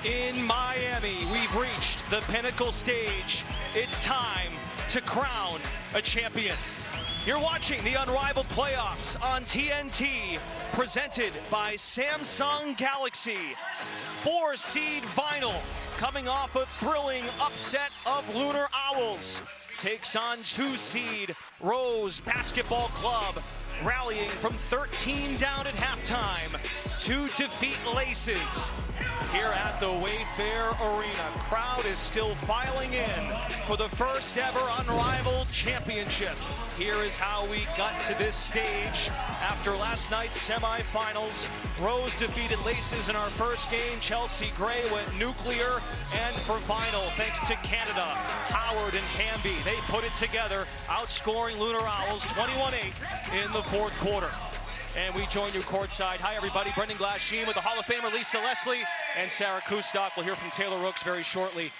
In Miami, we've reached the pinnacle stage. It's time to crown a champion. You're watching the Unrivaled Playoffs on TNT, presented by Samsung Galaxy. 4-seed Vinyl, coming off a thrilling upset of Lunar Owls, takes on 2-seed Rose Basketball Club, rallying from 13 down at halftime to defeat Laces. Here at the Wayfair Arena, crowd is still filing in for the first ever Unrivaled Championship. Here is how we got to this stage. After last night's semifinals, Rose defeated Laces in our first game. Chelsea Gray went nuclear, and for Vinyl, thanks to Canada, Howard and Hamby, they put it together, outscoring Lunar Owls 21-8 in the fourth quarter. And we join you courtside. Hi, everybody. Brendan Glasheen with the Hall of Famer Lisa Leslie and Sarah Kustok. We'll hear from Taylor Rooks very shortly.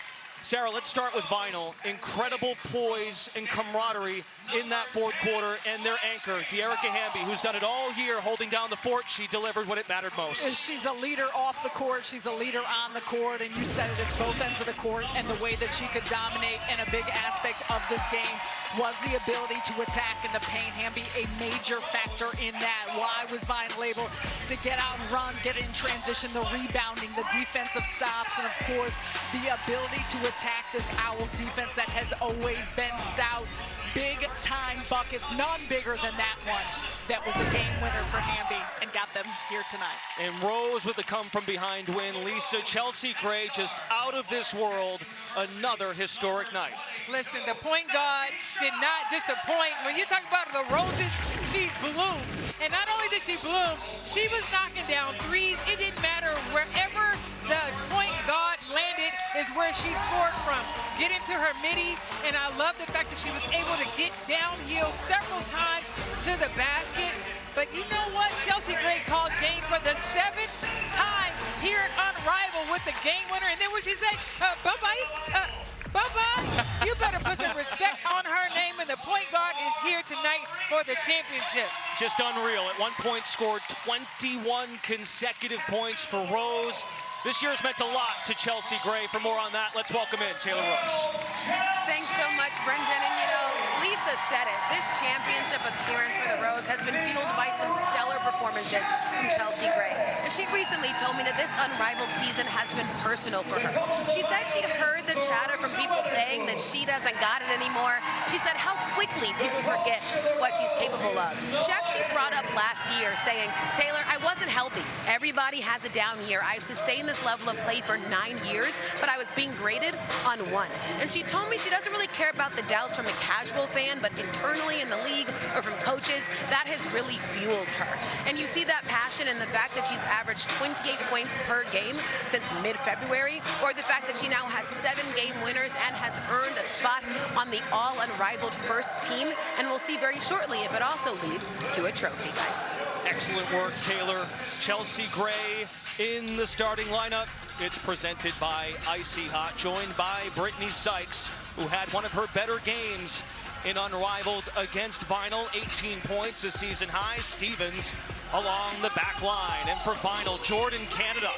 Sarah, let's start with Vinyl. Incredible poise and camaraderie in that fourth quarter, and their anchor, De'Erica Hamby, who's done it all year holding down the fort. She delivered when it mattered most. She's a leader off the court. She's a leader on the court, and you said it, it's both ends of the court, and the way that she could dominate. And a big aspect of this game was the ability to attack in the paint. Hamby, a major factor in that. Why was Vinyl able to get out and run, get in transition, the rebounding, the defensive stops, and of course, the ability to attack this Owls defense that has always been stout. Big time buckets, none bigger than that one. That was a game winner for Hamby and got them here tonight. And Rose with the come from behind win. Lisa, Chelsea Gray just out of this world. Another historic night. Listen, the point guard did not disappoint. When you talk about the Roses, she bloomed. And not only did she bloom, she was knocking down threes. It didn't matter wherever the point guard landed is where she scored from. Get into her midi, and I love the fact that she was able to get downhill several times to the basket. But you know what? Chelsea Gray called game for the 7th time here at Unrivaled with the game winner. And then when she said, bye-bye, bye-bye, you better put some respect on her name, and the point guard is here tonight for the championship. Just unreal. At one point scored 21 consecutive points for Rose. This year's meant a lot to Chelsea Gray. For more on that, let's welcome in Taylor Rooks. Thanks so much, Brendan. And you know, Lisa said it. This championship appearance for the Rose has been fueled by some stellar performances from Chelsea Gray. And she recently told me that this Unrivaled season has been personal for her. She said she heard the chatter from people saying that she doesn't got it anymore. She said how quickly people forget what she's capable of. She actually brought up last year saying, Taylor, I wasn't healthy. Everybody has a down year. I've sustained this level of play for 9 years, but I was being graded on 1. And she told me she doesn't really care about the doubts from a casual fan, but internally in the league or from coaches, that has really fueled her. And you see that passion in the fact that she's averaged 28 points per game since mid-February, or the fact that she now has 7 game winners and has earned a spot on the all-Unrivaled first team. And we'll see very shortly if it also leads to a trophy, guys. Excellent work, Taylor. Chelsea Gray in the starting lineup. It's presented by Icy Hot, joined by Brittany Sykes, who had one of her better games in Unrivaled against Vinyl. 18 points, a season high. Stevens along the back line. And for Vinyl, Jordan Canada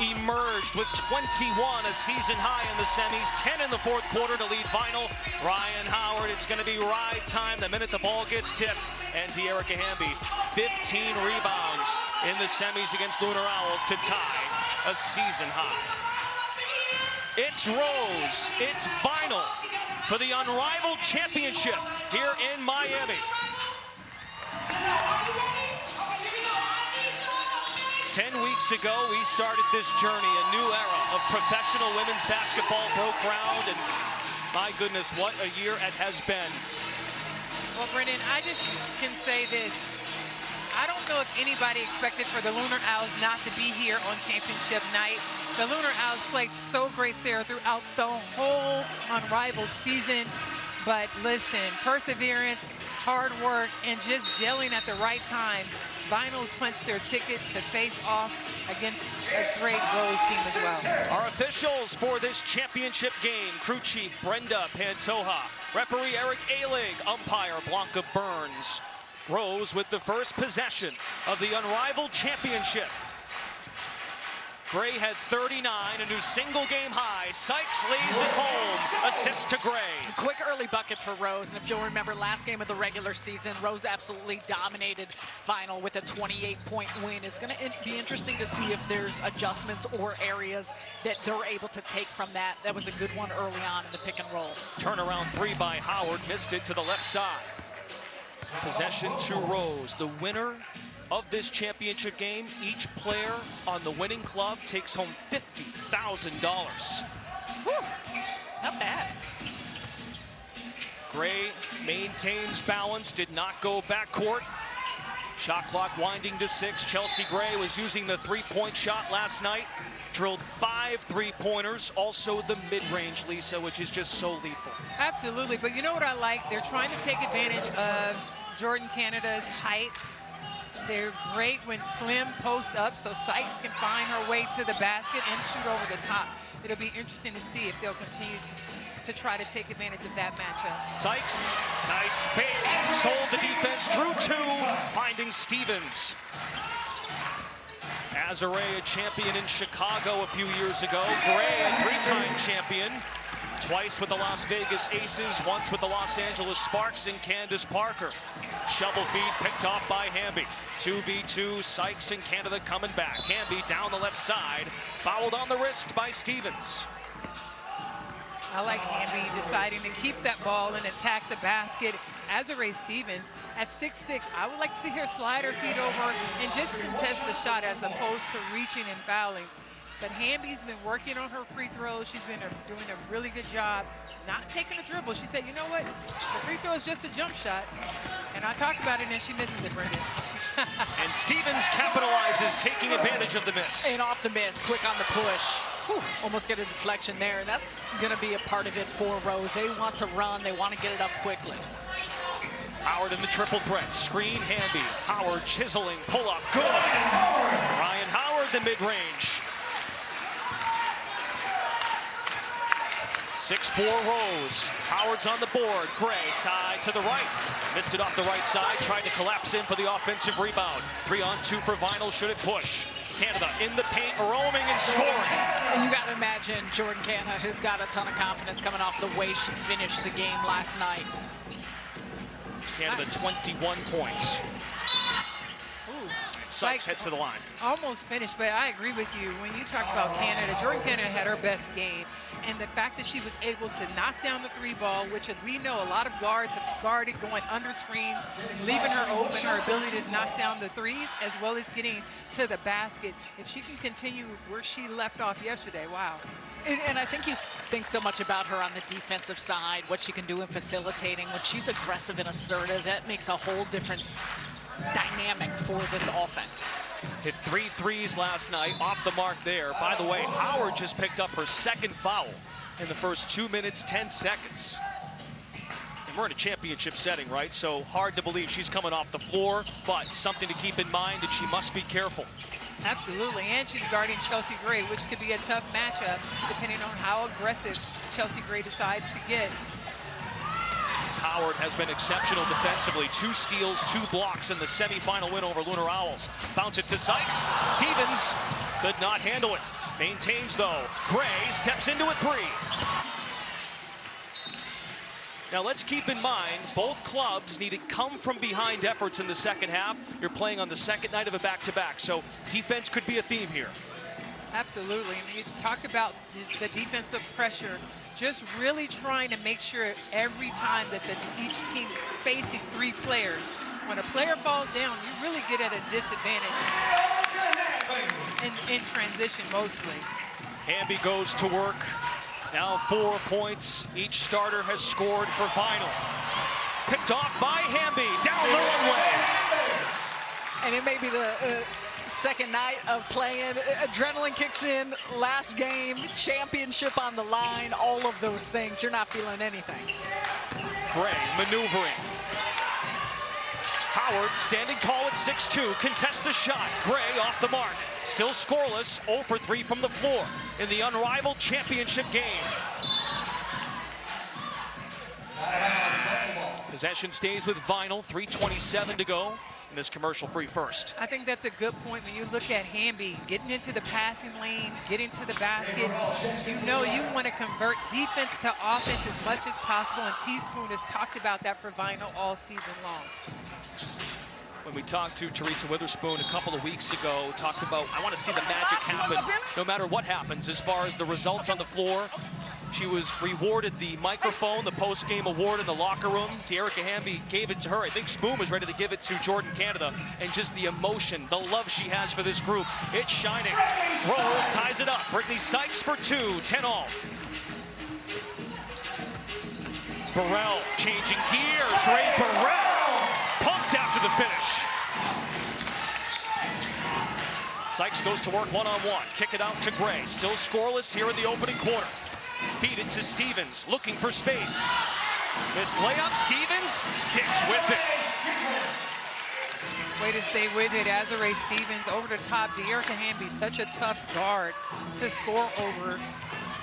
emerged with 21, a season high in the semis. 10 in the fourth quarter to lead Vinyl. Ryan Howard, it's going to be ride time the minute the ball gets tipped. And De'Erica Hamby, 15 rebounds in the semis against Lunar Owls to tie a season high. It's Rose, it's Vinyl for the Unrivaled Championship here in Miami. 10 weeks ago, we started this journey. A new era of professional women's basketball broke ground, and my goodness, what a year it has been. Well, Brendan, I just can say this. I don't know if anybody expected for the Lunar Owls not to be here on championship night. The Lunar Owls played so great, Sarah, throughout the whole Unrivaled season. But listen, perseverance, hard work, and just gelling at the right time. Vinyl's punched their ticket to face off against a great Rose team as well. Our officials for this championship game: crew chief Brenda Pantoja, referee Eric Alig, umpire Blanca Burns. Rose with the first possession of the Unrivaled Championship. Gray had 39, a new single-game high. Sykes lays it home, assist to Gray. Quick early bucket for Rose, and if you'll remember last game of the regular season, Rose absolutely dominated Final with a 28-point win. It's going to be interesting to see if there's adjustments or areas that they're able to take from that. That was a good one early on in the pick and roll. Turnaround three by Howard, missed it to the left side. Possession to Rose. The winner of this championship game, each player on the winning club takes home $50,000. Not bad. Gray maintains balance, did not go backcourt. Shot clock winding to 6. Chelsea Gray was using the three-point shot last night. Drilled 5 three-pointers, also the mid-range, Lisa, which is just so lethal. Absolutely, but you know what I like? They're trying to take advantage of Jordan Canada's height. They're great when slim post up, so Sykes can find her way to the basket and shoot over the top. It'll be interesting to see if they'll continue to try to take advantage of that matchup. Sykes, nice fake, sold the defense, drew 2, finding Stevens. Azare, a champion in Chicago a few years ago. Gray, a 3-time champion. Twice with the Las Vegas Aces, once with the Los Angeles Sparks and Candace Parker. Shovel feed picked off by Hamby. 2v2, Sykes and Canada coming back. Hamby down the left side, fouled on the wrist by Stevens. I like Hamby deciding to keep that ball and attack the basket. Azare Stevens at 6'6", I would like to see her slide her feet over and just contest the shot as opposed to reaching and fouling. But Hamby's been working on her free throws. She's been doing a really good job not taking a dribble. She said, you know what? The free throw is just a jump shot. And I talked about it and she misses it, Brendan. And Stevens capitalizes, taking advantage of the miss. And off the miss, quick on the push. Whew, almost get a deflection there. That's going to be a part of it for Rose. They want to run. They want to get it up quickly. Howard in the triple threat. Screen, Hamby. Howard chiseling, pull up, good. Ryan Howard, the mid-range. 6'4" Rose. Howard's on the board. Gray, side to the right. Missed it off the right side. Tried to collapse in for the offensive rebound. 3-on-2 for Vinyl. Should it push? Canada in the paint, roaming and scoring. And you got to imagine Jordan Canada has got a ton of confidence coming off the way she finished the game last night. Canada 21 points. Ooh. Sykes heads to the line. Almost finished, but I agree with you. When you talk about Canada, Jordan Canada had her best game. And the fact that she was able to knock down the 3 ball, which as we know, a lot of guards have guarded going under screens, leaving her open, her ability to knock down the 3s, as well as getting to the basket. If she can continue where she left off yesterday, wow. And I think you think so much about her on the defensive side, what she can do in facilitating. When she's aggressive and assertive, that makes a whole different dynamic for this offense. Hit 3 threes last night, off the mark there. By the way, Howard just picked up her 2nd foul in the first 2 minutes, 10 seconds. And we're in a championship setting, right? So hard to believe she's coming off the floor, but something to keep in mind, and she must be careful. Absolutely, and she's guarding Chelsea Gray, which could be a tough matchup depending on how aggressive Chelsea Gray decides to get. Howard has been exceptional defensively. 2 steals, 2 blocks in the semifinal win over Lunar Owls. Bounce it to Sykes. Stevens could not handle it. Maintains though. Gray steps into a 3. Now let's keep in mind, both clubs needed come from behind efforts in the second half. You're playing on the second night of a back-to-back, so defense could be a theme here. Absolutely, and you talk about the defensive pressure, just really trying to make sure every time that each team facing 3 players, when a player falls down, you really get at a disadvantage in transition mostly. Hamby goes to work. Now 4 points. Each starter has scored for Vinyl. Picked off by Hamby down the runway. And it may be the second night of playing. Adrenaline kicks in, last game, championship on the line, all of those things. You're not feeling anything. Gray maneuvering. Howard standing tall at 6'2", contests the shot. Gray off the mark. Still scoreless, 0 for 3 from the floor in the Unrivaled Championship game. Possession stays with Vinyl, 3:27 to go. in this commercial-free first. I think that's a good point when you look at Hamby getting into the passing lane, getting to the basket. You know you want to convert defense to offense as much as possible, and Teaspoon has talked about that for Vinyl all season long. When we talked to Teresa Witherspoon a couple of weeks ago, talked about, I want to see the magic happen no matter what happens as far as the results on the floor. She was rewarded the microphone, the post-game award in the locker room. Tierika Hamby gave it to her. I think Spoon was ready to give it to Jordan Canada. And just the emotion, the love she has for this group. It's shining. Rose ties it up. Brittany Sykes for 2, 10 all. Burrell changing gears. Ray Burrell pumped after the finish. Sykes goes to work one-on-one. Kick it out to Gray. Still scoreless here in the opening quarter. Feed it to Stevens, looking for space. Missed layup, Stevens sticks with it. Way to stay with it, Azare Stevens over the top. Tierika Hamby, such a tough guard to score over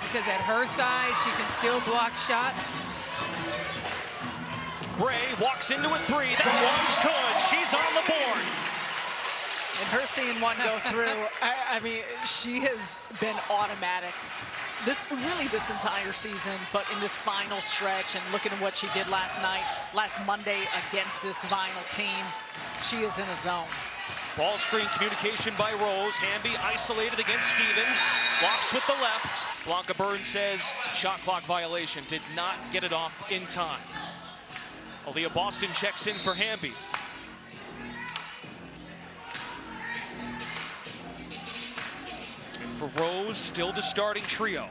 because at her size, she can still block shots. Gray walks into a 3, that one's good, she's on the board. And her seeing one go through, I mean, she has been automatic. This entire season, but in this final stretch and looking at what she did last Monday against this Vinyl team, she is in a zone. Ball screen communication by Rose. Hamby isolated against Stevens. Blocks with the left. Blanca Burns says shot clock violation. Did not get it off in time. Aaliyah Boston checks in for Hamby. For Rose, still the starting trio.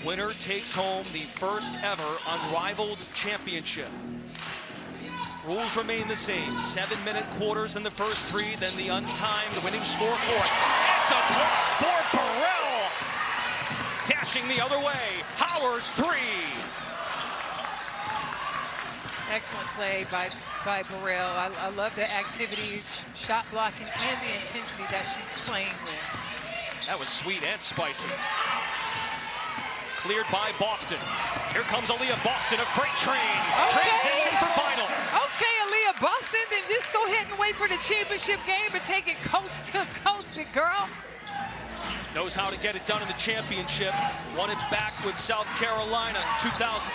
Winner takes home the first ever Unrivaled Championship. Rules remain the same. 7-minute quarters in the first 3, then the untimed winning score for it. It's a block for Burrell. Dashing the other way. Howard, 3. Excellent play by Burrell. I love the activity, shot blocking, and the intensity that she's playing with. That was sweet and spicy. Cleared by Boston. Here comes Aaliyah Boston, a freight train. Okay. Transition for Vinyl. Okay, Aaliyah Boston, then just go ahead and wait for the championship game and take it coast to coast, big girl. Knows how to get it done in the championship. Won it back with South Carolina 2022.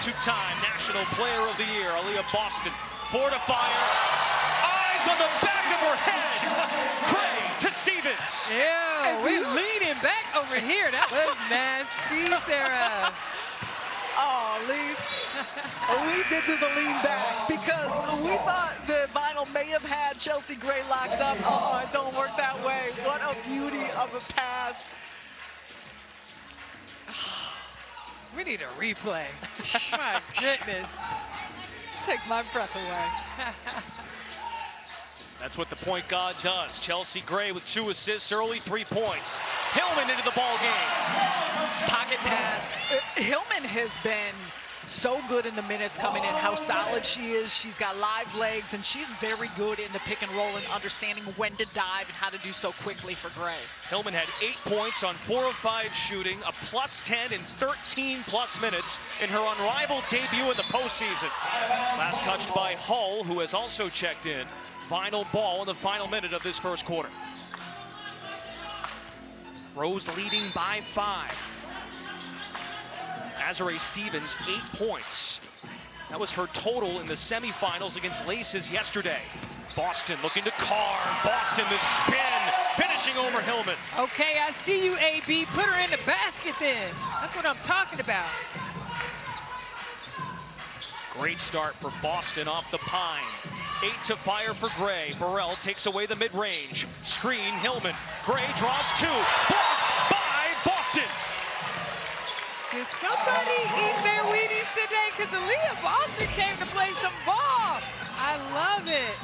Two-time National Player of the Year, Aaliyah Boston. Fortifier. Eyes on the back of her head. Gray to Stevens. Yeah, we're leaning back over here. That was nasty, Sarah. Oh, Lise, we did do the lean back because we thought the Vinyl may have had Chelsea Gray locked up. Oh, it don't work that way. What a beauty of a pass. We need a replay. My goodness. Take my breath away. That's what the point guard does. Chelsea Gray with 2 assists, early 3 points. Hillman into the ball game. Pocket pass. Hillman has been so good in the minutes coming in, how solid she is. She's got live legs, and she's very good in the pick and roll and understanding when to dive and how to do so quickly for Gray. Hillman had 8 points on 4 of 5 shooting, a +10 in 13+ minutes in her unrivaled debut in the postseason. Last touched by Hull, who has also checked in. Vinyl ball in the final minute of this first quarter. Rose leading by 5. Azare Stevens, 8 points. That was her total in the semifinals against Laces yesterday. Boston looking to carve. Boston the spin, finishing over Hillman. Okay, I see you, AB. Put her in the basket then. That's what I'm talking about. Great start for Boston off the pine. 8 to fire for Gray. Burrell takes away the mid-range. Screen, Hillman. Gray draws 2. Blocked by Boston. Did somebody eat their Wheaties today? Because Aaliyah Boston came to play some ball. I love it.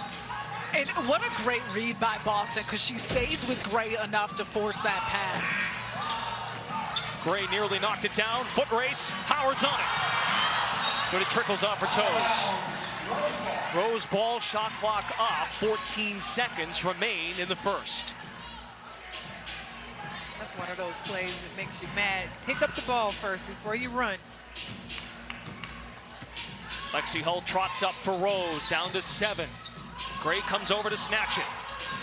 And what a great read by Boston, because she stays with Gray enough to force that pass. Gray nearly knocked it down. Foot race. Howard's on it. But it trickles off her toes. Rose ball, shot clock up. 14 seconds remain in the first. That's one of those plays that makes you mad. Pick up the ball first before you run. Lexi Hull trots up for Rose, down to 7. Gray comes over to snatch it.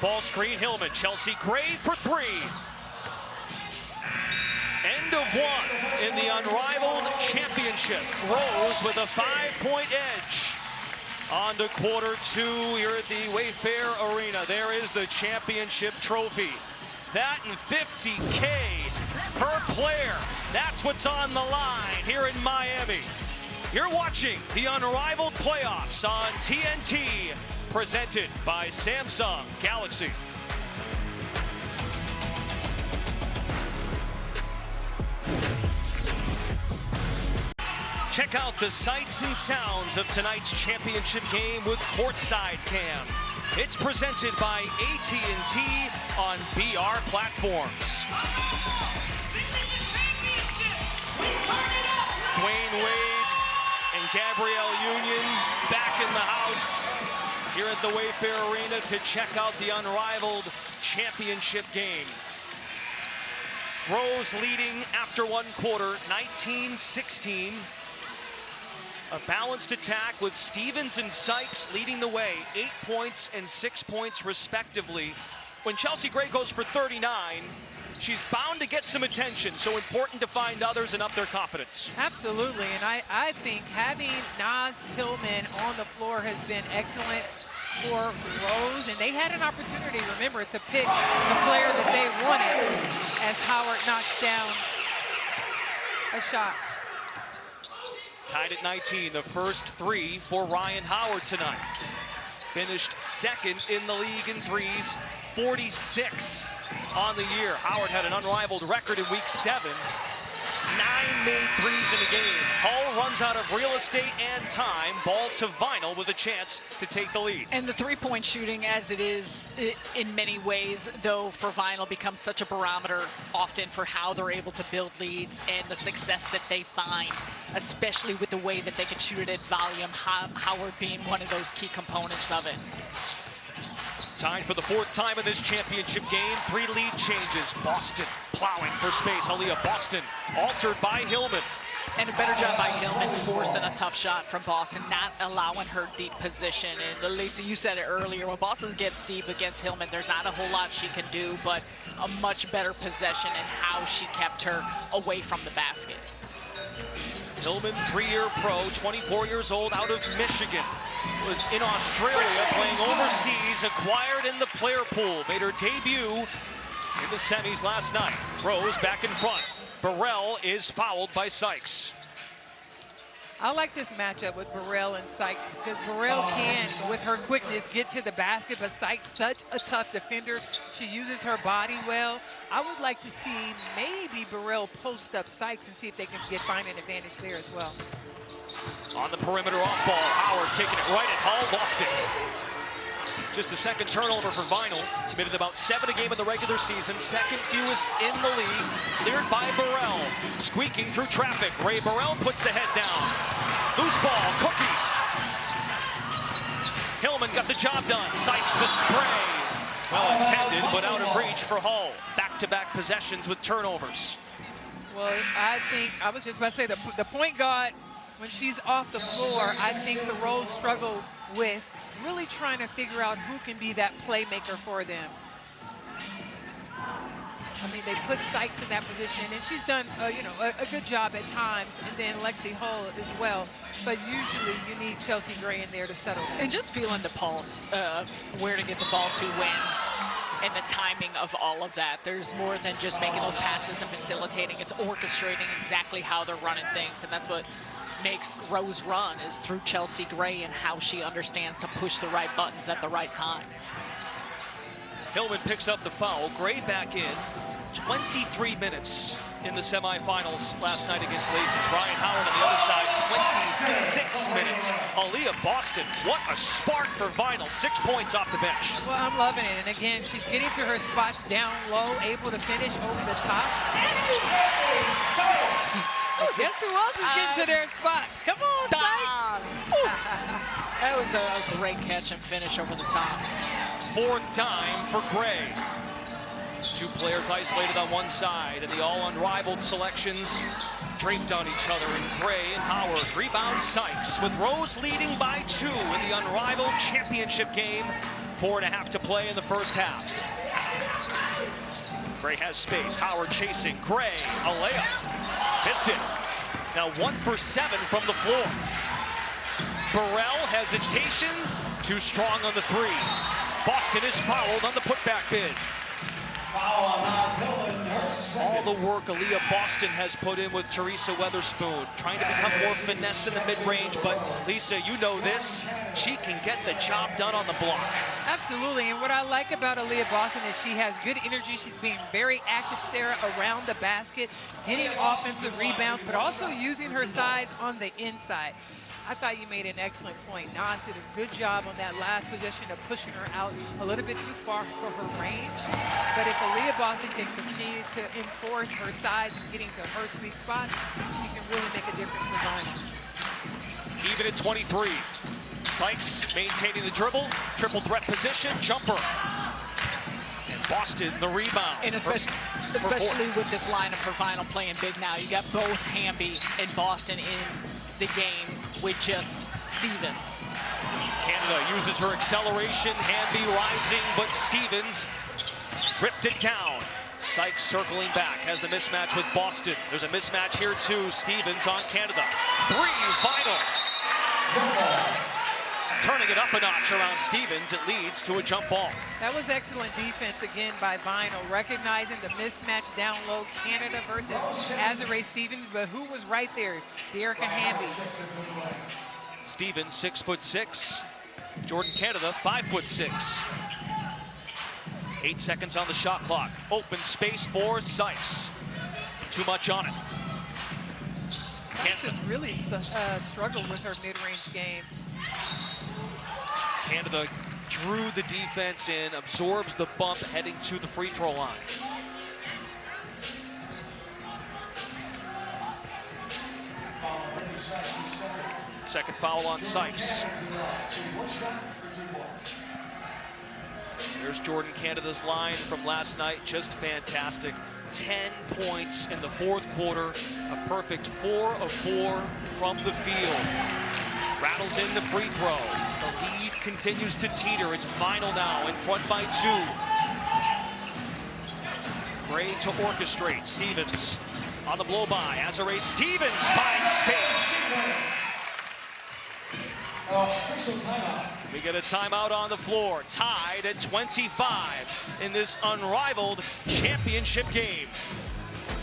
Ball screen, Hillman. Chelsea Gray for 3. End of 1 in the Unrivaled Championship. Rose with a 5-point edge. On to quarter 2 here at the Wayfair Arena. There is the championship trophy. That and $50K per player. That's what's on the line here in Miami. You're watching the Unrivaled Playoffs on TNT, presented by Samsung Galaxy. Check out the sights and sounds of tonight's championship game with Courtside Cam. It's presented by AT&T on BR platforms. Dwayne Wade and Gabrielle Union back in the house here at the Wayfair Arena to check out the Unrivaled Championship game. Rose leading after 1 quarter, 19-16. A balanced attack with Stevens and Sykes leading the way, 8 points and 6 points respectively. When Chelsea Gray goes for 39, she's bound to get some attention, so important to find others and up their confidence. Absolutely, and I think having Naz Hillman on the floor has been excellent for Rose, and they had an opportunity, remember, to pick the player that they wanted as Howard knocks down a shot. Tied at 19, the first 3 for Ryan Howard tonight. Finished 2nd in the league in threes, 46 on the year. Howard had an unrivaled record in week 7. 9 made threes in the game. Hull runs out of real estate and time. Ball to Vinyl with a chance to take the lead. And the three-point shooting, as it is in many ways, though, for Vinyl becomes such a barometer often for how they're able to build leads and the success that they find, especially with the way that they can shoot it at volume, Howard being one of those key components of it. Tied for the 4th time in this championship game. 3 lead changes. Boston plowing for space. Aaliyah Boston altered by Hillman. And a better job by Hillman forcing a tough shot from Boston, not allowing her deep position. And Lisa, you said it earlier, when Boston gets deep against Hillman, there's not a whole lot she can do, but a much better possession and how she kept her away from the basket. Hillman, 3-year pro, 24 years old, out of Michigan. Was in Australia playing overseas, acquired in the player pool. Made her debut in the semis last night. Rose back in front. Burrell is fouled by Sykes. I like this matchup with Burrell and Sykes because Burrell can, with her quickness, get to the basket, but Sykes, such a tough defender. She uses her body well. I would like to see maybe Burrell post up Sykes and see if they can find an advantage there as well. On the perimeter off ball, Howard taking it right at Hull, lost it. Just the 2nd turnover for Vinyl. Committed about 7 a game in the regular season, 2nd fewest in the league. Cleared by Burrell, squeaking through traffic. Ray Burrell puts the head down. Loose ball, Cookies. Hillman got the job done. Sykes the spray. Well intended, but out of reach for Hull. Back-to-back possessions with turnovers. Well, I think, I was just about to say, the point guard, when she's off the floor, I think the Rose struggle with really trying to figure out who can be that playmaker for them. I mean, they put Sykes in that position, and she's done, a good job at times, and then Lexi Hull as well. But usually you need Chelsea Gray in there to settle. And just feeling the pulse of where to get the ball to when, and the timing of all of that. There's more than just making those passes and facilitating. It's orchestrating exactly how they're running things, and that's what makes Rose run, is through Chelsea Gray and how she understands to push the right buttons at the right time. Hillman picks up the foul. Gray back in. 23 minutes in the semifinals last night against Lacey's. Ryan Howard on the other side, 26 minutes. Aaliyah Boston, what a spark for Vinyl. 6 points off the bench. Well, I'm loving it. And again, she's getting to her spots down low, able to finish over the top. Guess who else is getting to their spots? Come on, Sykes. That was a great catch and finish over the top. 4th time for Gray. Two players isolated on one side, and the all unrivaled selections draped on each other in Gray and Howard. Rebound Sykes with Rose leading by 2 in the Unrivaled Championship game. 4.5 to play in the first half. Gray has space. Howard chasing. Gray, a layup. Missed it. Now 1 for 7 from the floor. Burrell, hesitation. Too strong on the 3. Boston is fouled on the putback bid. All the work Aaliyah Boston has put in with Teresa Weatherspoon, trying to become more finesse in the mid-range, but Lisa, you know this, she can get the job done on the block. Absolutely, and what I like about Aaliyah Boston is she has good energy. She's being very active, Sarah, around the basket, getting offensive rebounds, but also using her size on the inside. I thought you made an excellent point. Nas did a good job on that last possession of pushing her out a little bit too far for her range. But if Aaliyah Boston can continue to enforce her size and getting to her sweet spot, she can really make a difference for Zion. Even at 23. Sykes maintaining the dribble, triple threat position, jumper. And Boston the rebound. And especially with this lineup for Vinyl playing big now, you got both Hamby and Boston in the game with just Stevens. Canada uses her acceleration, Hamby rising, but Stevens ripped it down. Sykes circling back, has the mismatch with Boston. There's a mismatch here too. Stevens on Canada. 3, Vinyl. Turning it up a notch around Stevens, it leads to a jump ball. That was excellent defense again by Vinyl, recognizing the mismatch down low, Canada versus Azurá Stevens, but who was right there? Dearica Hamby. Stevens, 6'6". Jordan Canada, 5'6". 8 seconds on the shot clock. Open space for Sykes. Too much on it. Sykes has really struggled with her mid-range game. Canada drew the defense in, absorbs the bump, heading to the free throw line. Second foul on Sykes. There's Jordan Canada's line from last night, just fantastic. 10 points in the fourth quarter, a perfect 4 of 4 from the field. Rattles in the free throw. The lead continues to teeter. It's Vinyl now, in front by 2. Gray to orchestrate. Stevens on the blow by. Azurá Stevens finds space. We get a timeout on the floor. Tied at 25 in this unrivaled championship game.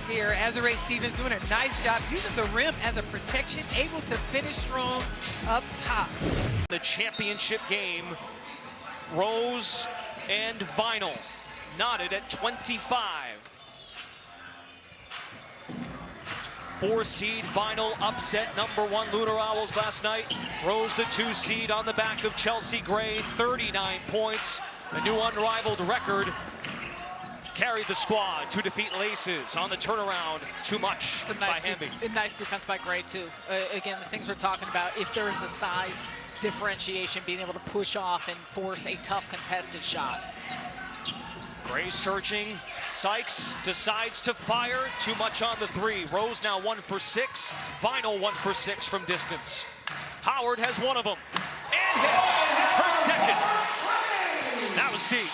Here, Azurá Stevens doing a nice job using the rim as a protection, able to finish strong up top. The championship game, Rose and Vinyl knotted at 25. 4 seed Vinyl upset #1 Lunar Owls last night. Rose the 2 seed on the back of Chelsea Gray, 39 points, a new unrivaled record. Carried the squad to defeat Laces on the turnaround. Too much by Hamby. Nice defense by Gray too. Again, the things we're talking about, if there's a size differentiation, being able to push off and force a tough contested shot. Gray searching. Sykes decides to fire. Too much on the 3. Rose now 1 for 6. Vinyl 1 for 6 from distance. Howard has one of them and hits her second. That was deep.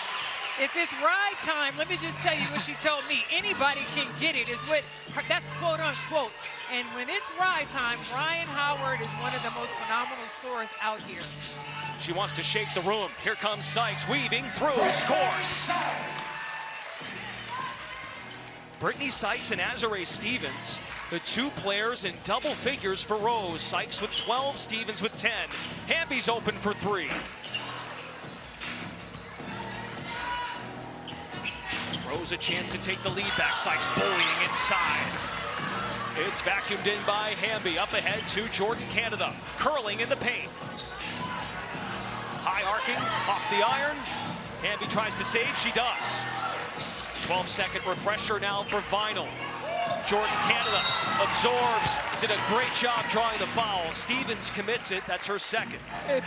If it's ride time, let me just tell you what she told me. Anybody can get it, is what, that's quote unquote. And when it's ride time, Ryan Howard is one of the most phenomenal scorers out here. She wants to shake the room. Here comes Sykes, weaving through, scores. Brittany Sykes and Azurá Stevens, the 2 players in double figures for Rose. Sykes with 12, Stevens with 10. Hamby's open for 3. Rose a chance to take the lead back. Sykes bullying inside. It's vacuumed in by Hamby. Up ahead to Jordan Canada. Curling in the paint. High arcing off the iron. Hamby tries to save. She does. 12-second refresher now for Vinyl. Jordan Canada absorbs, did a great job drawing the foul. Stevens commits it, that's her second.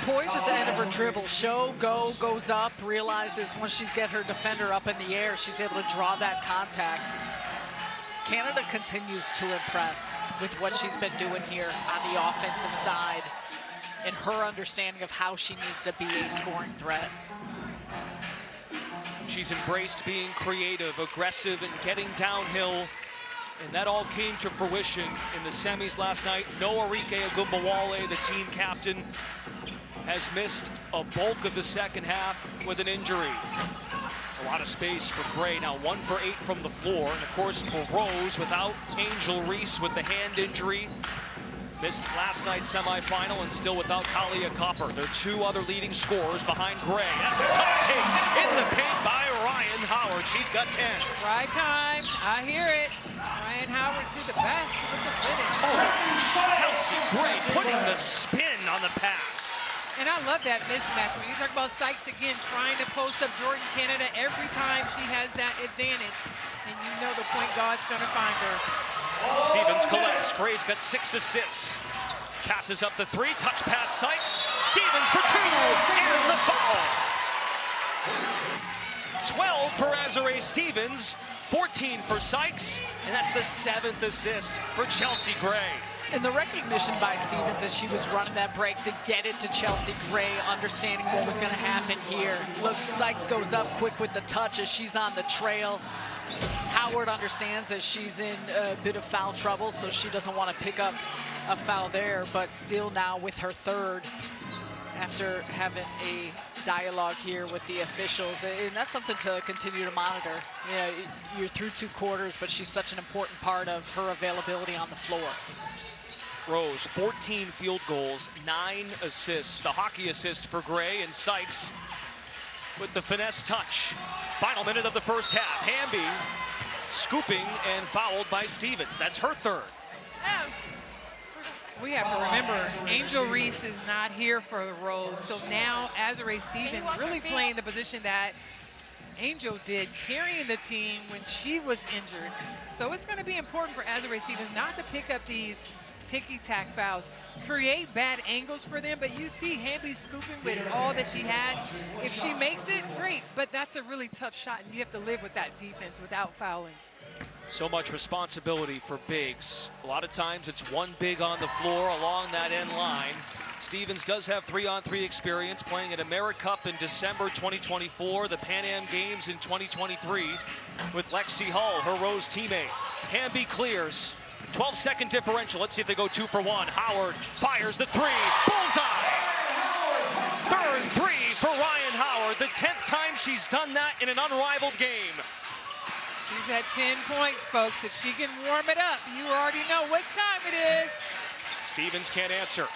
Poised at the end of her dribble. Show, go, goes up, realizes once she's get her defender up in the air, she's able to draw that contact. Canada continues to impress with what she's been doing here on the offensive side and her understanding of how she needs to be a scoring threat. She's embraced being creative, aggressive, and getting downhill. And that all came to fruition in the semis last night. No Arike Ogunbowale, the team captain, has missed a bulk of the second half with an injury. It's a lot of space for Gray. Now 1 for 8 from the floor. And of course for Rose, without Angel Reese with the hand injury, missed last night's semifinal and still without Kalia Copper. Their two other leading scorers behind Gray. That's a tough take in the paint by Ryan Howard. She's got 10. Right time. I hear it. Ryan Howard to the basket with the finish. Oh, Chelsea Gray putting the spin on the pass. And I love that mismatch. When you talk about Sykes again trying to post up Jordan Canada every time she has that advantage, and you know the point guard's going to find her. Stevens collects. Gray's got 6 assists. Passes up the 3, touch pass Sykes. Stevens for 2, and the foul. 12 for Azare Stevens, 14 for Sykes, and that's the 7th assist for Chelsea Gray. And the recognition by Stevens as she was running that break to get it to Chelsea Gray, understanding what was going to happen here. Look, Sykes goes up quick with the touch as she's on the trail. Howard understands that she's in a bit of foul trouble, so she doesn't want to pick up a foul there, but still now with her third after having a dialogue here with the officials, and that's something to continue to monitor. You know, you're through 2 quarters, but she's such an important part of her availability on the floor. Rose, 14 field goals, 9 assists. The hockey assist for Gray, and Sykes with the finesse touch. Final minute of the first half. Hamby scooping and fouled by Stevens. That's her third. We have to remember, Angel Reese is not here for the Rose, so now Azare Stevens really playing the position that Angel did, carrying the team when she was injured. So it's going to be important for Azare Stevens not to pick up these ticky-tack fouls, create bad angles for them, but you see Hamby scooping with all that she had. If she makes it, great, but that's a really tough shot, and you have to live with that defense without fouling. So much responsibility for bigs. A lot of times it's one big on the floor along that end line. Stevens does have 3-on-3 experience, playing at AmeriCup in December 2024, the Pan Am Games in 2023 with Lexi Hull, her Rose teammate. Hamby clears. 12-second differential. Let's see if they go 2 for 1. Howard fires the 3. Bullseye! Third 3 for Ryan Howard. The 10th time she's done that in an unrivaled game. She's at 10 points, folks. If she can warm it up, you already know what time it is. Stevens can't answer.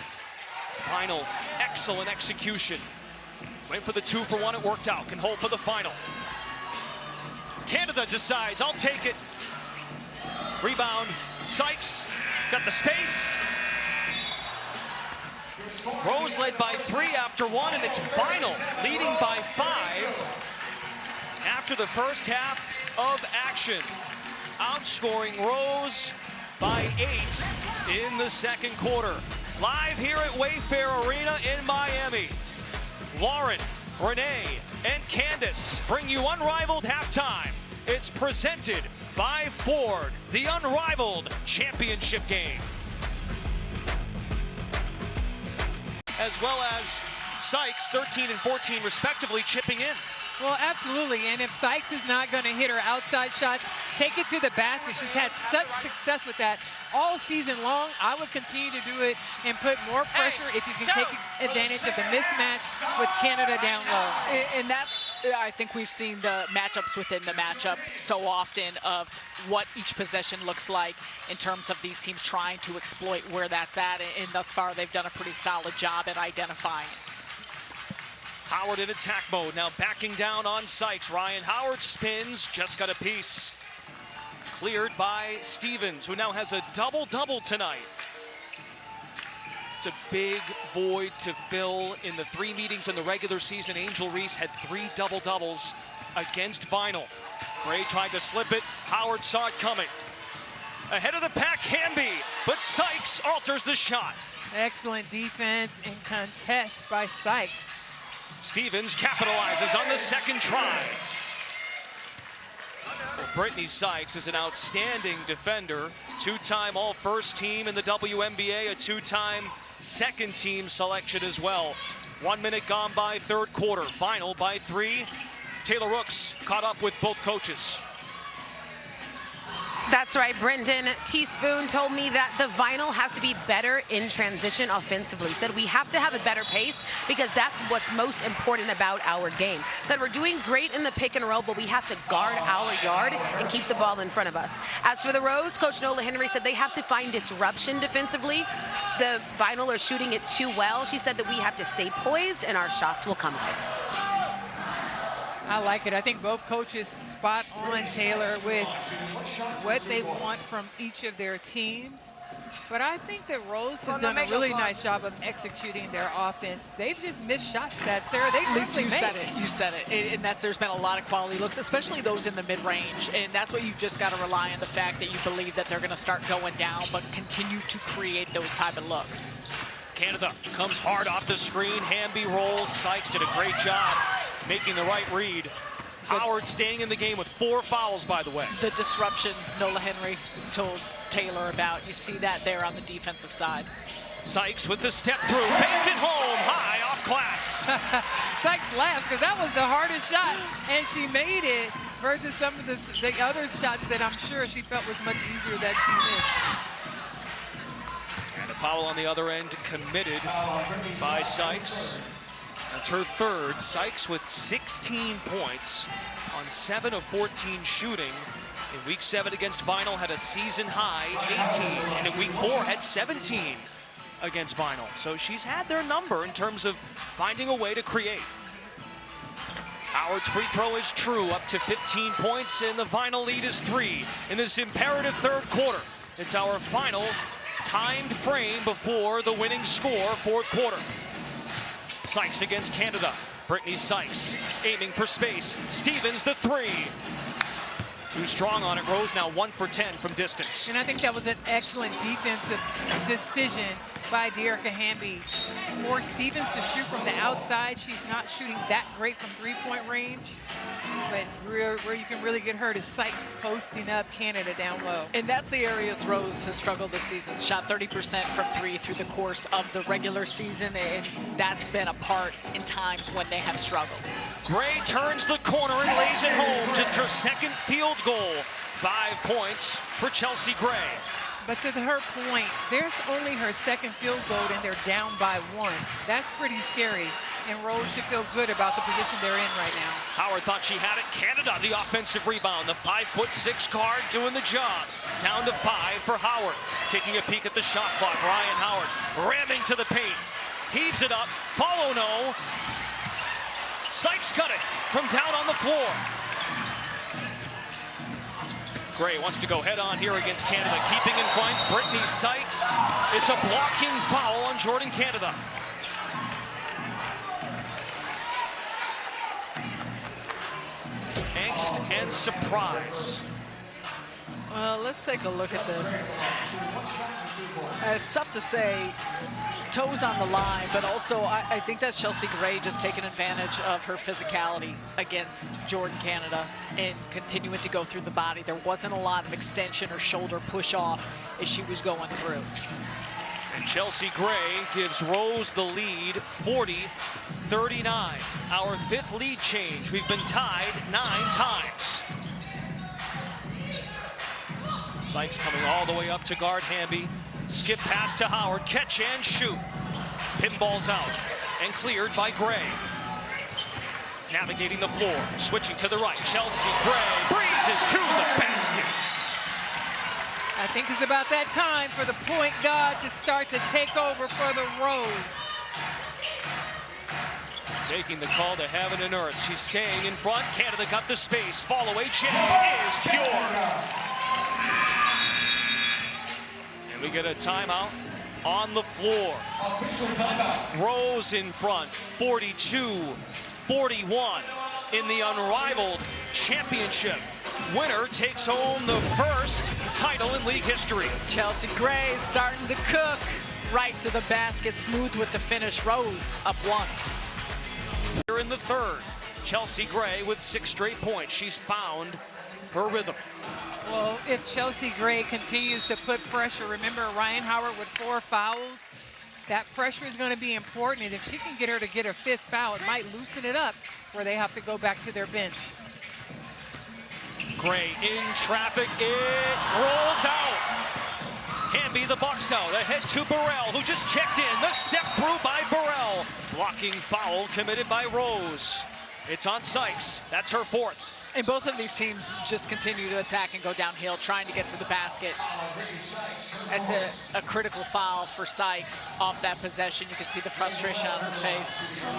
Final, excellent execution. Went for the 2 for 1, it worked out. Can hold for the final. Canada decides, I'll take it. Rebound, Sykes, got the space. Rose led by 3 after 1, and it's final, leading by 5 after the first half of action. Outscoring Rose by 8 in the second quarter. Live here at Wayfair Arena in Miami. Lauren, Renee, and Candace bring you Unrivaled Halftime. It's presented by Ford, the Unrivaled Championship game. As well as Sykes, 13 and 14 respectively, chipping in. Well, absolutely, and if Sykes is not going to hit her outside shots, take it to the basket. She's had such success with that all season long. I would continue to do it and put more pressure if you can take advantage of the mismatch with Canada down low. And that's, I think we've seen the matchups within the matchup so often of what each possession looks like in terms of these teams trying to exploit where that's at, and thus far they've done a pretty solid job at identifying. Howard in attack mode, now backing down on Sykes. Ryan Howard spins, just got a piece. Cleared by Stevens, who now has a double-double tonight. It's a big void to fill. In the 3 meetings in the regular season, Angel Reese had 3 double-doubles against Vinyl. Gray tried to slip it, Howard saw it coming. Ahead of the pack, Hamby, but Sykes alters the shot. Excellent defense and contest by Sykes. Stevens capitalizes on the second try. Well, Brittany Sykes is an outstanding defender, two-time All-First Team in the WNBA, a two-time second-team selection as well. 1 minute gone by, third quarter, final by 3. Taylor Rooks caught up with both coaches. That's right, Brendan Teaspoon told me that the Vinyl have to be better in transition offensively. Said we have to have a better pace because that's what's most important about our game. Said we're doing great in the pick and roll, but we have to guard our yard and keep the ball in front of us. As for the Rose, Coach Nola Henry said they have to find disruption defensively. The Vinyl are shooting it too well. She said that we have to stay poised and our shots will come, guys. I like it. I think both coaches spot on Taylor with what they want from each of their teams. But I think that Rose has done a really nice job of executing their offense. They've just missed shot stats, Sarah. Lisa, you said it. You said it. And there's been a lot of quality looks, especially those in the mid-range. And that's what you've just got to rely on, the fact that you believe that they're going to start going down, but continue to create those type of looks. Canada comes hard off the screen. Hamby rolls. Sykes did a great job making the right read. Howard staying in the game with 4 fouls, by the way. The disruption Nola Henry told Taylor about. You see that there on the defensive side. Sykes with the step through. Banked it home. High off glass. Sykes laughs because that was the hardest shot, and she made it versus some of the other shots that I'm sure she felt was much easier that she missed. And a foul on the other end committed by Sykes. That's her third. Sykes with 16 points on 7 of 14 shooting. In week 7 against Vinyl had a season high 18, and in week 4 had 17 against Vinyl. So she's had their number in terms of finding a way to create. Howard's free throw is true, up to 15 points, and the Vinyl lead is 3 in this imperative third quarter. It's our final timed frame before the winning score, fourth quarter. Sykes against Canada. Brittany Sykes aiming for space. Stevens the 3. Too strong on it. Rose now 1 for 10 from distance. And I think that was an excellent defensive decision by Dearica Hamby. For Stevens to shoot from the outside, she's not shooting that great from three-point range. But where you can really get hurt is Sykes posting up Canada down low. And that's the areas Rose has struggled this season. Shot 30% from 3 through the course of the regular season, and that's been a part in times when they have struggled. Gray turns the corner and lays it home. Just her second field goal. 5 points for Chelsea Gray. But to her point, there's only her second field goal and they're down by 1. That's pretty scary. And Rose should feel good about the position they're in right now. Howard thought she had it. Canada, the offensive rebound. The 5'6" guard doing the job. Down to 5 for Howard. Taking a peek at the shot clock. Ryan Howard ramming to the paint. Heaves it up. Follow no. Sykes got it from down on the floor. Gray wants to go head on here against Canada. Keeping in front, Brittany Sykes. It's a blocking foul on Jordan Canada. Angst and surprise. Well, let's take a look at this. It's tough to say, toes on the line, but also I think that's Chelsea Gray just taking advantage of her physicality against Jordan Canada and continuing to go through the body. There wasn't a lot of extension or shoulder push off as she was going through. And Chelsea Gray gives Rose the lead, 40-39. Our 5th lead change. We've been tied 9 times. Sykes coming all the way up to guard Hamby. Skip pass to Howard, catch and shoot. Pinballs out and cleared by Gray. Navigating the floor, switching to the right. Chelsea Gray breezes to the basket. I think it's about that time for the point guard to start to take over for the Rose. Making the call to heaven and earth. She's staying in front. Canada got the space. Fall away jam is pure. And we get a timeout on the floor. Rose in front, 42-41 in the Unrivaled Championship. winner takes home the first title in league history. Chelsea Gray starting to cook. Right to the basket, smooth with the finish. Rose up 1. Here in the third, Chelsea Gray with 6 straight points. She's found her rhythm. Well, if Chelsea Gray continues to put pressure, remember Ryan Howard with 4 fouls, that pressure is going to be important, and if she can get her to get her 5th foul, it might loosen it up where they have to go back to their bench. Gray in traffic, it rolls out. Hamby the box out, ahead to Burrell, who just checked in. The step through by Burrell. Blocking foul committed by Rose. It's on Sykes, that's her 4th. And both of these teams just continue to attack and go downhill, trying to get to the basket. That's a critical foul for Sykes off that possession. You can see the frustration on her face.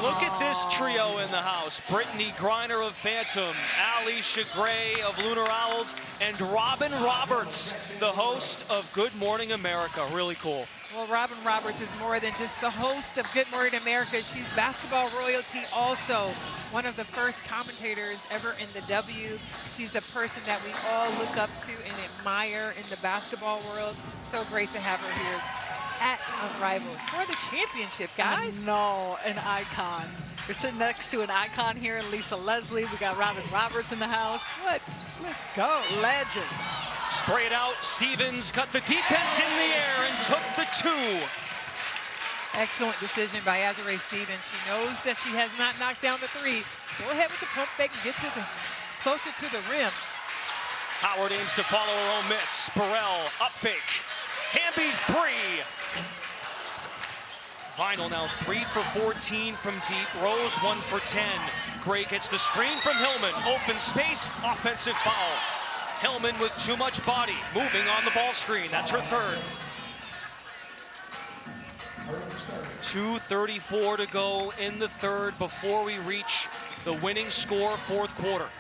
Look at this trio in the house. Brittany Griner of Phantom, Alicia Gray of Lunar Owls, and Robin Roberts, the host of Good Morning America. Really cool. Well, Robin Roberts is more than just the host of Good Morning America. She's basketball royalty also. One of the first commentators ever in the W. She's a person that we all look up to and admire in the basketball world. So great to have her here at Unrivaled for the championship, guys. No, an icon. We're sitting next to an icon here in Lisa Leslie. We got Robin Roberts in the house. Let's go. Legends. Spray it out. Stevens cut the defense in the air and took the 2. Excellent decision by Azurá Stevens. She knows that she has not knocked down the 3. Go ahead with the pump fake and get to the closer to the rim. Howard aims to follow her own miss. Burrell up fake. Hamby 3. Vinyl now 3 for 14 from deep. Rose 1 for 10. Gray gets the screen from Hillman. Open space, offensive foul. Hillman with too much body, moving on the ball screen. That's her 3rd. 2:34 to go in the 3rd before we reach the winning score, 4th quarter.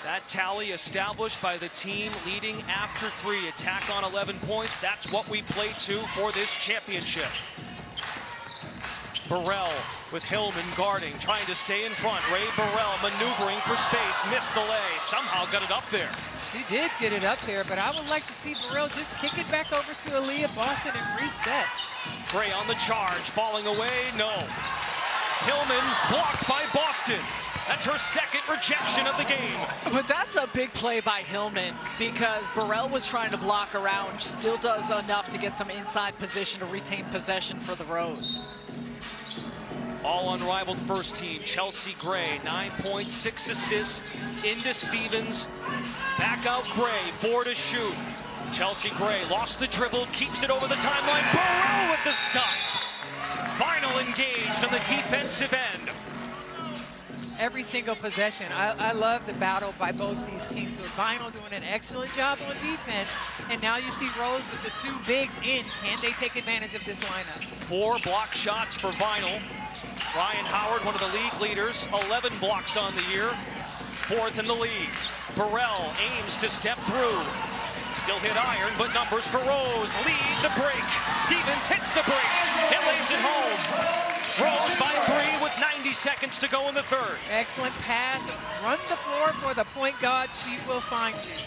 That tally established by the team leading after 3. Attack on 11 points. That's what we play to for this championship. Burrell with Hillman guarding, trying to stay in front. Ray Burrell maneuvering for space, missed the lay, somehow got it up there. She did get it up there, but I would like to see Burrell just kick it back over to Aaliyah Boston and reset. Gray on the charge, falling away, no. Hillman blocked by Boston. That's her 2nd rejection of the game. But that's a big play by Hillman because Burrell was trying to block around. Still does enough to get some inside position to retain possession for the Rose. All unrivaled first team. Chelsea Gray, 9 points, 6 assists. Into Stevens. Back out Gray, 4 to shoot. Chelsea Gray lost the dribble, keeps it over the timeline. Burrell with the stop. Final engaged on the defensive end. Every single possession. I love the battle by both these teams. With Vinyl doing an excellent job on defense, and now you see Rose with the 2 bigs in. Can they take advantage of this lineup? 4 block shots for Vinyl. Ryan Howard, one of the league leaders, 11 blocks on the year, 4th in the league. Burrell aims to step through. Still hit iron, but numbers for Rose. Lead the break. Stevens hits the brakes and lays it home. Rose by 3 with 90 seconds to go in the 3rd. Excellent pass. Run the floor for the point guard. She will find you.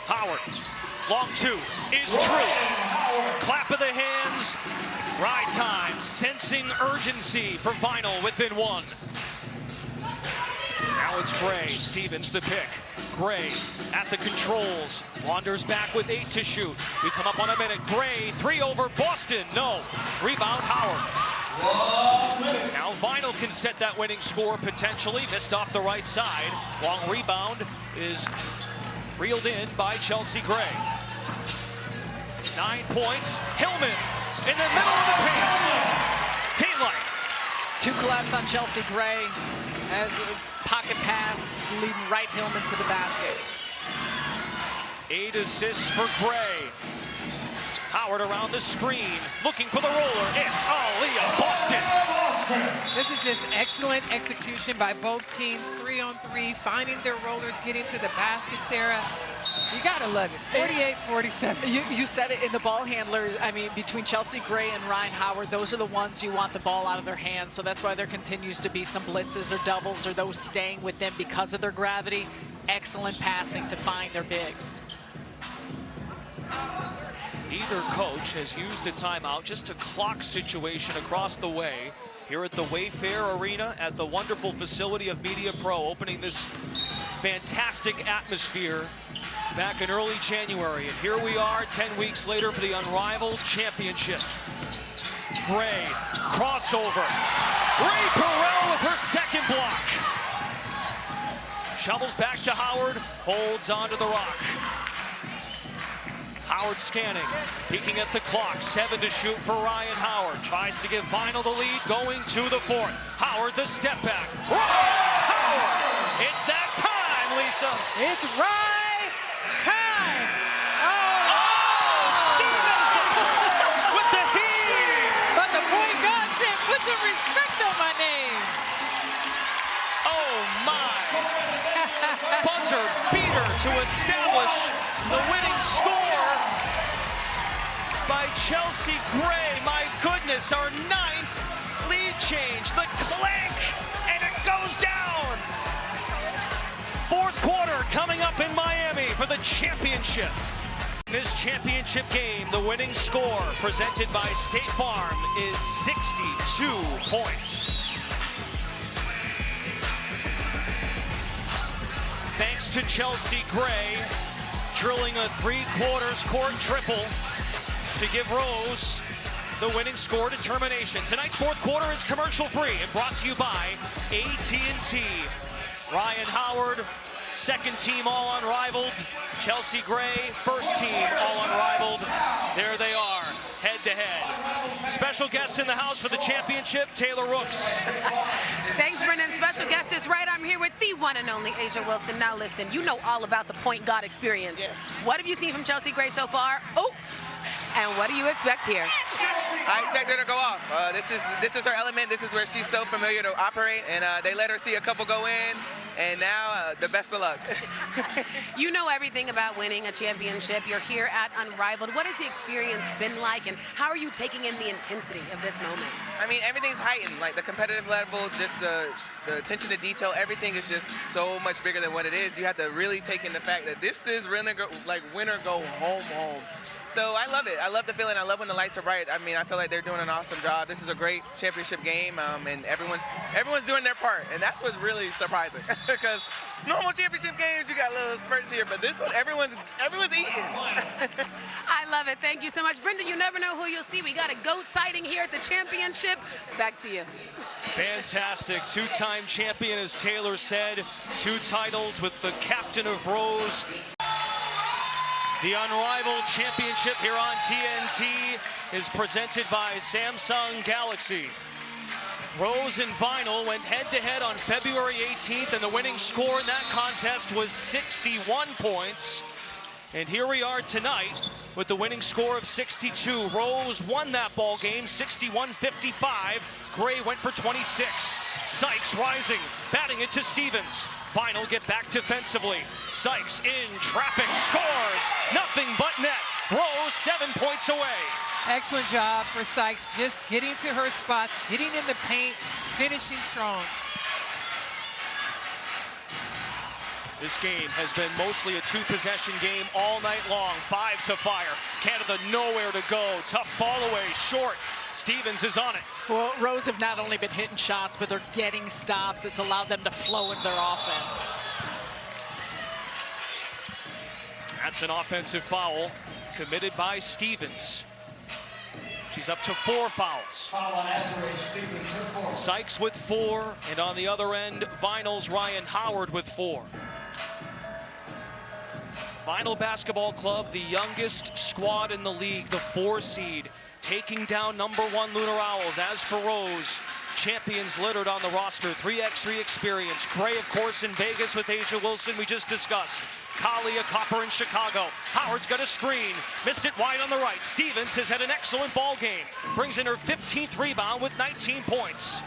Howard, long 2 is true. Clap of the hands. Ride time, sensing urgency for Vinyl within 1. Now it's Gray. Stevens the pick. Gray at the controls. Wanders back with 8 to shoot. We come up on a minute. Gray, 3 over Boston. No. Rebound Howard. Now Vinyl can set that winning score potentially. Missed off the right side. Long rebound is reeled in by Chelsea Gray. 9 points. Hillman in the middle of the paint. Daylight. 2 collapse on Chelsea Gray as a pocket pass leading right Hillman to the basket. 8 assists for Gray. Howard around the screen, looking for the roller. It's Aaliyah Boston. This is just excellent execution by both teams. 3-on-3, finding their rollers, getting to the basket, Sarah. You got to love it. 48-47. You said it in the ball handlers. I mean, between Chelsea Gray and Ryan Howard, those are the ones you want the ball out of their hands. So that's why there continues to be some blitzes or doubles or those staying with them because of their gravity. Excellent passing to find their bigs. Either coach has used a timeout, just a clock situation across the way here at the Wayfair Arena at the wonderful facility of Media Pro, opening this fantastic atmosphere back in early January. And here we are 10 weeks later for the Unrivaled Championship. Gray, crossover. Ray Burrell with her second block. Shovels back to Howard, holds onto the rock. Howard scanning, peeking at the clock, 7 to shoot for Ryan Howard. Tries to give Vinyl the lead, going to the fourth. Howard the step back. Ryan Howard! It's that time, Lisa. It's right time. Stevens with the heave. But the point guard said, put some respect on my name. Oh my. Buzzer beater to establish the winning score by Chelsea Gray. My goodness, our 9th lead change. The clank, and it goes down. Fourth quarter coming up in Miami for the championship. In this championship game, the winning score presented by State Farm is 62 points. Thanks to Chelsea Gray, drilling a 3/4 court triple to give Rose the winning score determination. Tonight's fourth quarter is commercial free and brought to you by AT&T. Ryan Howard, second team all unrivaled. Chelsea Gray, first team all unrivaled. There they are, head to head. Special guest in the house for the championship, Taylor Rooks. Thanks, Brendan. Special guest is right. I'm here with the one and only A'ja Wilson. Now listen, you know all about the point guard experience. Yeah. What have you seen from Chelsea Gray so far? Oh, and what do you expect here? I expect her to go off. This is her element. This is where she's so familiar to operate, and they let her see a couple go in, and now the best of luck. You know everything about winning a championship. You're here at Unrivaled. What has the experience been like, and how are you taking in the intensity of this moment? I mean, everything's heightened. Like the competitive level, just the attention to detail, everything is just so much bigger than what it is. You have to really take in the fact that this is really like win or go home. So I love it. I love the feeling. I love when the lights are bright. I mean, I feel like they're doing an awesome job. This is a great championship game, and everyone's doing their part, and that's what's really surprising. Because normal championship games, you got little spurts here, but this one, everyone's eating. I love it. Thank you so much, Brenda. You never know who you'll see. We got a GOAT sighting here at the championship. Back to you. Fantastic. Two-time champion, as Taylor said. 2 titles with the captain of Rose. The Unrivaled Championship here on TNT is presented by Samsung Galaxy. Rose and Vinyl went head-to-head on February 18th, and the winning score in that contest was 61 points. And here we are tonight with the winning score of 62. Rose won that ball game, 61-55. Gray went for 26. Sykes rising, batting it to Stevens. Vinyl get back defensively. Sykes in traffic, scores. Nothing but net. Rose 7 points away. Excellent job for Sykes, just getting to her spots, getting in the paint, finishing strong. This game has been mostly a 2-possession game all night long. 5 to fire. Canada nowhere to go. Tough fall away, short. Stevens is on it. Well, Rose have not only been hitting shots, but they're getting stops. It's allowed them to flow into their offense. That's an offensive foul committed by Stevens. She's up to 4 fouls. Sykes with 4, and on the other end, Vinyl's Ryan Howard with 4. Vinyl Basketball Club, the youngest squad in the league, the 4 seed, taking down #1 Lunar Owls. As for Rose, champions littered on the roster, 3x3 experience. Gray, of course, in Vegas with A'ja Wilson, we just discussed. Kalia Copper in Chicago. Howard's got a screen, missed it wide on the right. Stevens has had an excellent ball game, brings in her 15th rebound with 19 points.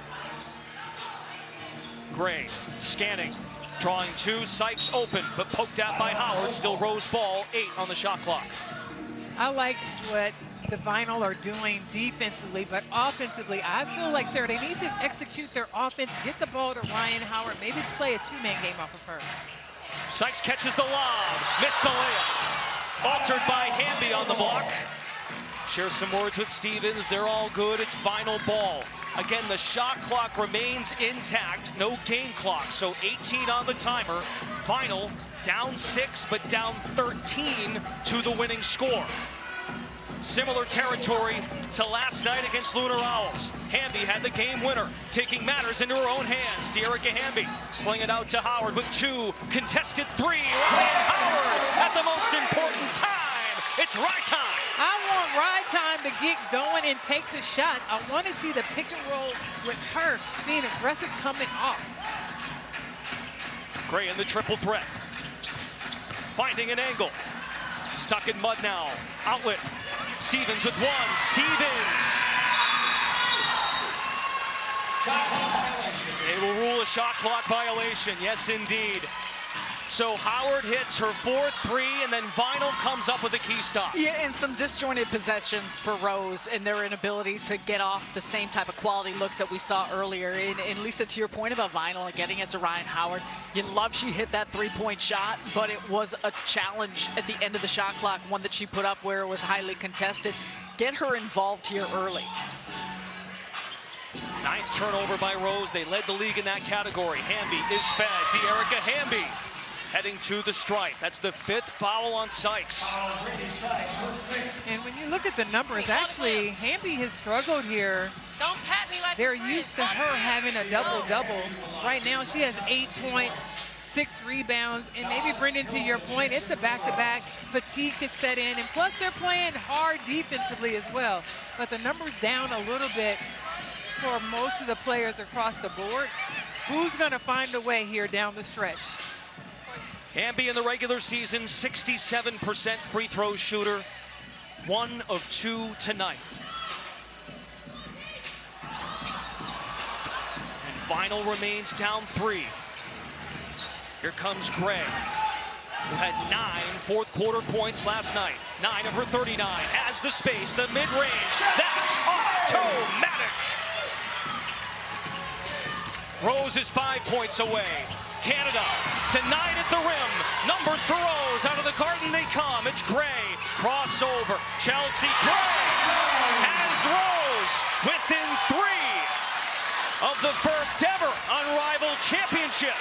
Gray scanning, drawing two, Sykes open, but poked at by Howard. Still Rose ball, 8 on the shot clock. I like what the Vinyl are doing defensively, but offensively, I feel like, Sarah, they need to execute their offense, get the ball to Ryan Howard, maybe play a two-man game off of her. Sykes catches the lob, missed the layup. Altered by Hamby on the block. Share some words with Stevens. They're all good. It's final ball. Again, the shot clock remains intact. No game clock, so 18 on the timer. Final, down 6, but down 13 to the winning score. Similar territory to last night against Lunar Owls. Hamby had the game winner, taking matters into her own hands. Dearica Hamby sling it out to Howard with 2, contested 3. Ryan Howard at the most important time. It's right time. I want Ride Time to get going and take the shot. I want to see the pick and roll with her being aggressive coming off. Gray in the triple threat. Finding an angle. Stuck in mud now. Outlet. Stevens with 1. Stevens. They will rule a shot clock violation. Yes, indeed. So Howard hits her 4th 3, and then Vinyl comes up with a key stop. Yeah, and some disjointed possessions for Rose and their inability to get off the same type of quality looks that we saw earlier. And Lisa, to your point about Vinyl and getting it to Ryan Howard, you love she hit that 3-point shot, but it was a challenge at the end of the shot clock, one that she put up where it was highly contested. Get her involved here early. 9th turnover by Rose. They led the league in that category. Hamby is fed. Dearica Hamby heading to the stripe. That's the 5th foul on Sykes. And when you look at the numbers, actually, Hamby has struggled here. Don't pat me like They're used to her having a double-double. Right now, she has 8 points, 6 rebounds, and maybe, Brendan, to your point, it's a back-to-back. Fatigue could set in, and plus they're playing hard defensively as well. But the numbers down a little bit for most of the players across the board. Who's going to find a way here down the stretch? Hamby in the regular season, 67% free throw shooter, 1 of 2 tonight. And Vinyl remains down 3. Here comes Gray, who had 9 fourth-quarter points last night. 9 of her 39, has the space, the mid-range. That's automatic. Rose is 5 points away. Canada to 9 at the rim. Numbers for Rose. Out of the garden they come. It's Gray. Crossover. Chelsea Gray has Rose within 3 of the first ever Unrivaled Championship.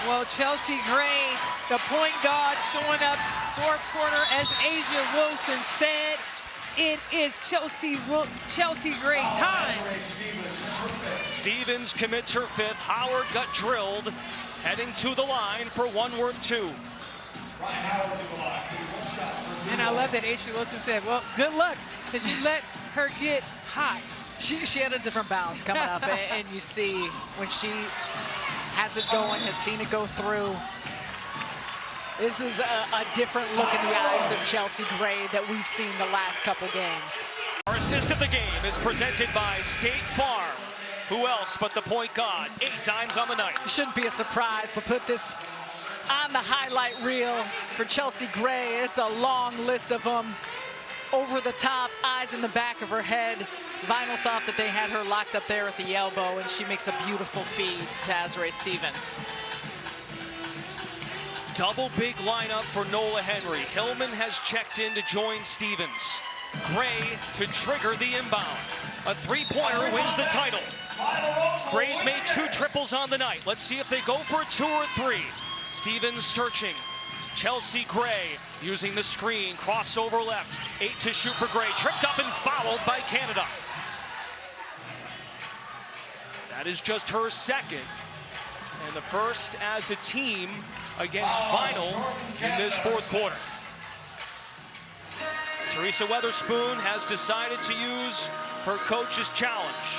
Well, Chelsea Gray, the point guard, showing up 4th quarter, as Asia Wilson said. It is Chelsea Gray time. Stevens commits her 5th. Howard got drilled, heading to the line for 1 worth 2. And I love that Asia Wilson said, well, good luck, because you let her get hot. She had a different bounce coming up, and you see when she has it going, has seen it go through. This is a different look in the eyes of Chelsea Gray that we've seen the last couple games. Our assist of the game is presented by State Farm. Who else but the point guard? 8 times on the night. Shouldn't be a surprise, but put this on the highlight reel for Chelsea Gray. It's a long list of them. Over the top, eyes in the back of her head. Vinyl thought that they had her locked up there at the elbow, and she makes a beautiful feed to Azrae Stevens. Double big lineup for Nola Henry. Hillman has checked in to join Stevens. Gray to trigger the inbound. A 3-pointer wins the title. Gray's made 2 triples on the night. Let's see if they go for a 2 or a 3. Stevens searching. Chelsea Gray using the screen. Crossover left. 8 to shoot for Gray. Tripped up and fouled by Canada. That is just her 2nd. And the first as a team against Vinyl in this 4th quarter. Teresa Weatherspoon has decided to use her coach's challenge.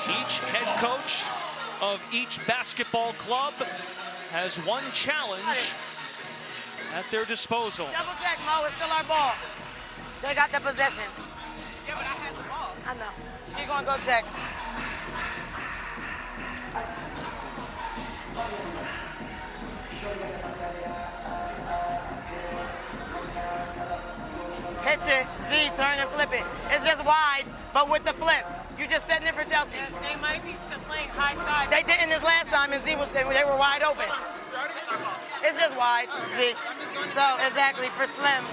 Each head coach of each basketball club has 1 challenge at their disposal. Double check, Mo. It's still our ball. They got the possession. Yeah, but I had the ball. I know. She's going to go check. Hit it. Z, turn and flip it. It's just wide, but with the flip. You just setting it for Chelsea. They might be playing high side. They didn't this last time, and Z was they were wide open. It's just wide, Z. So exactly for Slim.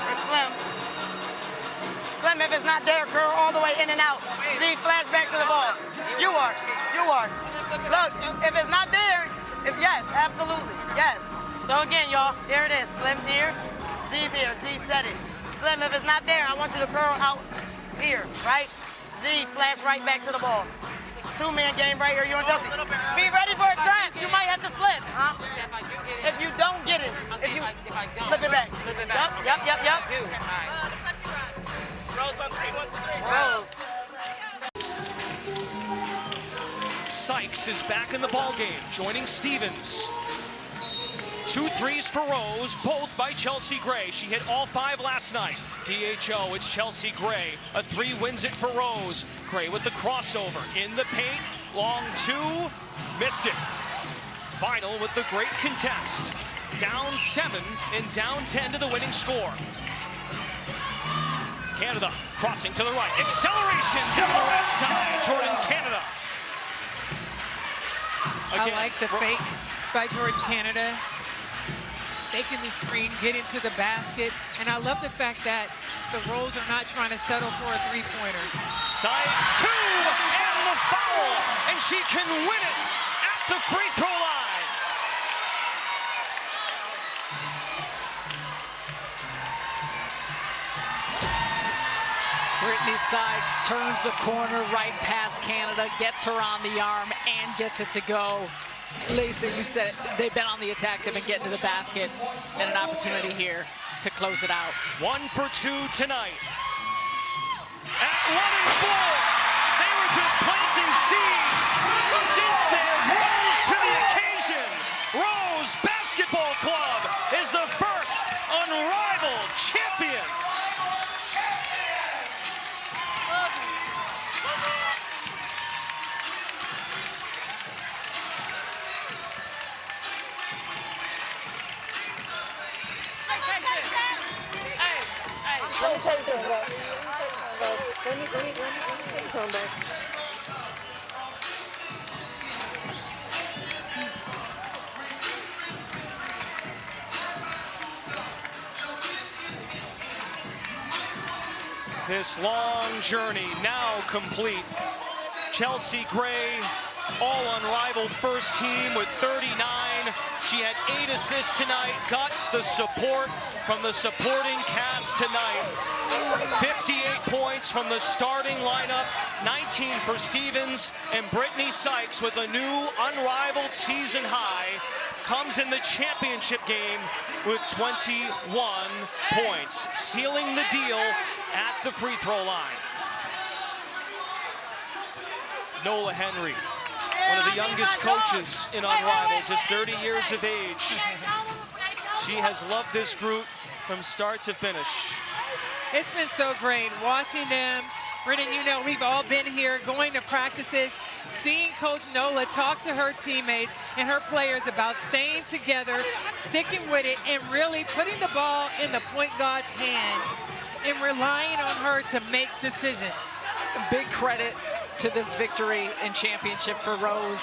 For Slim. Slim, if it's not there, curl all the way in and out. Z, flash back to the ball. You are. Look, if it's not there, yes, absolutely, yes. So again, y'all, here it is. Slim's here, Z's here. Z said it. Slim, if it's not there, I want you to curl out here, right? Z, flash right back to the ball. Two-man game right here, you and Chelsea. Be ready for a trap. You might have to slip, huh? If you don't get it, if you flip it back. Yup. Rose on 3, 1, 2, 3. Rose. Sykes is back in the ballgame, joining Stevens. 2 threes for Rose, both by Chelsea Gray. She hit all 5 last night. DHO, it's Chelsea Gray. A 3 wins it for Rose. Gray with the crossover in the paint. Long 2, missed it. Final with the great contest. Down 7 and down 10 to the winning score. Canada crossing to the right. Acceleration down the right side. Jordan Canada. Again, I like the fake by Jordan Canada. Making the screen, get into the basket. And I love the fact that the Rose are not trying to settle for a three-pointer. Sykes 2 and the foul. And she can win it at the free throw line. Brittany Sykes turns the corner right past Canada, gets her on the arm, and gets it to go. Lisa, you said they've been on the attack, they've been getting to the basket, and an opportunity here to close it out. 1 for 2 tonight. At 1 and 4, they were just planting seeds. Since then, rose to the occasion. Rose Basketball Club is the first unrivaled champion. Let me tell you something, bro. Let me tell you something, bro. This long journey now complete. Chelsea Gray, all unrivaled first team with 39. She had 8 assists tonight, got the support from the supporting cast tonight. 58 points from the starting lineup, 19 for Stevens, and Brittany Sykes with a new unrivaled season high comes in the championship game with 21 points, sealing the deal at the free throw line. Nola Henry, one of the youngest coaches in Unrivaled, just 30 years of age. She has loved this group from start to finish. It's been so great watching them. Brendan, you know, we've all been here going to practices, seeing Coach Nola talk to her teammates and her players about staying together, sticking with it, and really putting the ball in the point guard's hand and relying on her to make decisions. Big credit to this victory and championship for Rose.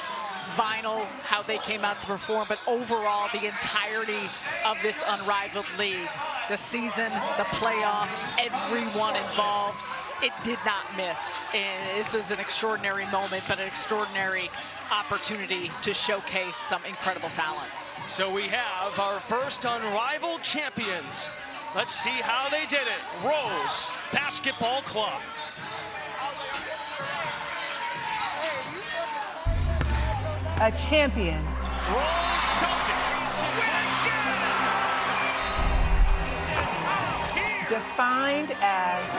Vinyl, how they came out to perform, but overall, the entirety of this unrivaled league, the season, the playoffs, everyone involved, it did not miss. And this is an extraordinary moment, but an extraordinary opportunity to showcase some incredible talent. So we have our first unrivaled champions. Let's see how they did it. Rose Basketball Club. A champion. Rose does it. Defined as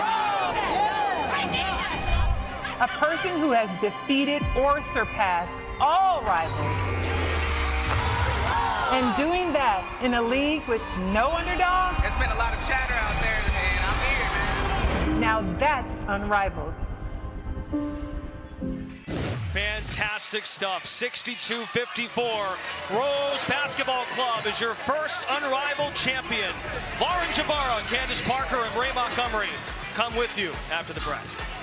a person who has defeated or surpassed all rivals. And doing that in a league with no underdogs. It's been a lot of chatter out there, man. I'm here, man. Now that's unrivaled. Fantastic stuff. 62-54. Rose Basketball Club is your first Unrivaled champion. Lauren Jabara, Candace Parker, and Ray Montgomery come with you after the break.